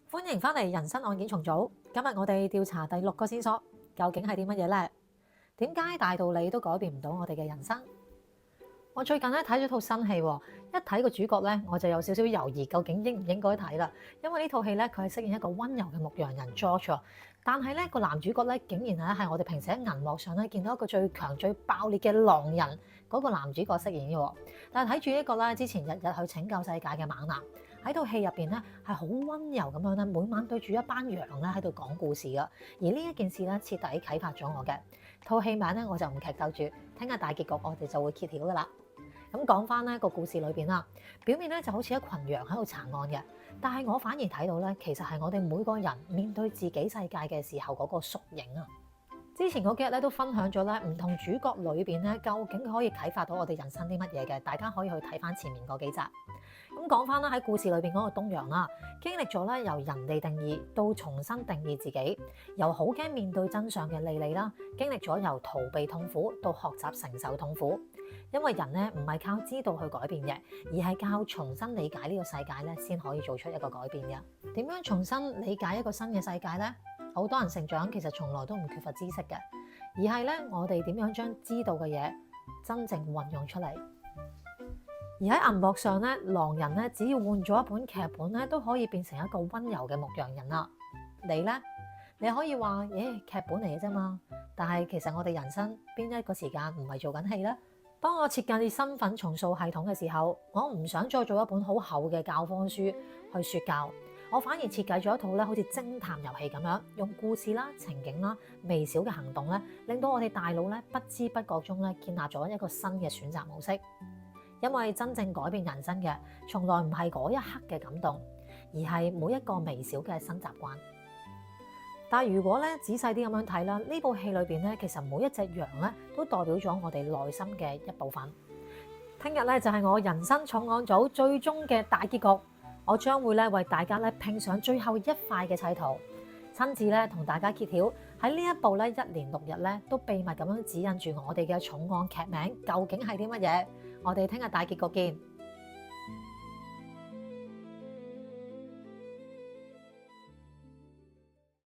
歡迎返嚟人生案件重組。今日我哋調查第6個線索，究竟係啲乜嘢呢？點解大道理都改變唔到我哋嘅人生？我最近咧睇咗套新戲，一睇個主角咧，我就有少少猶豫，究竟應唔應該睇啦。因為呢套戲咧，佢係飾演一個溫柔嘅牧羊人 George，但係咧個男主角咧，竟然咧係我哋平時喺銀幕上咧見到一個最強最爆烈嘅狼人嗰個男主角飾演嘅。但係睇住呢個咧，之前日日去拯救世界嘅猛男喺套戲入邊咧，係好溫柔咁樣咧，每晚對住一班羊咧喺度講故事噶。而呢一件事咧，徹底啟發咗我嘅。套戲名咧，我就唔劇透住，聽日大結局我哋就會揭曉噶啦。咁講翻呢個故事裏邊啦，表面咧就好似一群羊喺度查案嘅，但係我反而睇到咧，其實係我哋每個人面對自己世界嘅時候嗰個縮影啊。之前嗰幾日咧都分享咗咧，唔同主角裏邊咧，究竟可以啟發到我哋人生啲乜嘢嘅，大家可以去睇翻前面嗰幾集。咁講翻啦，喺故事裏邊嗰個東陽啦，經歷咗咧由人哋定義到重新定義自己，由好驚面對真相嘅莉莉啦，經歷咗由逃避痛苦到學習承受痛苦。因為人咧唔係靠知道去改變嘅，而係靠重新理解呢個世界咧，先可以做出一個改變嘅。點樣重新理解一個新嘅世界呢？好多人成長其實從來都唔缺乏知識嘅，而係咧我哋點樣將知道嘅嘢真正運用出嚟。而喺銀幕上咧，狼人咧只要換咗一本劇本咧，都可以變成一個溫柔嘅牧羊人啦。你呢？你可以話劇本嚟嘅啫嘛，但係其實我哋人生邊一個時間唔係做緊戲呢？當我設計身份重塑系統嘅時候，我唔想再做一本好厚嘅教科書去說教，我反而設計咗一套咧好似偵探遊戲咁樣，用故事啦、情景啦、微小嘅行動咧，令到我哋大腦咧不知不覺中咧建立咗一個新嘅選擇模式。因為真正改變人生嘅，從來唔係嗰一刻嘅感動，而係每一個微小嘅新習慣。但係如果咧仔細啲咁樣睇啦，呢部戲裏邊咧，其實每一隻羊咧都代表咗我哋內心嘅一部分。聽日咧就係我人生重案組最終嘅大結局，我將會咧為大家咧拼上最後一塊嘅砌圖，親自咧同大家揭曉喺呢一部咧1年6日咧都秘密咁樣指引住我哋嘅重案劇名究竟係啲乜嘢。我哋聽日大結局見。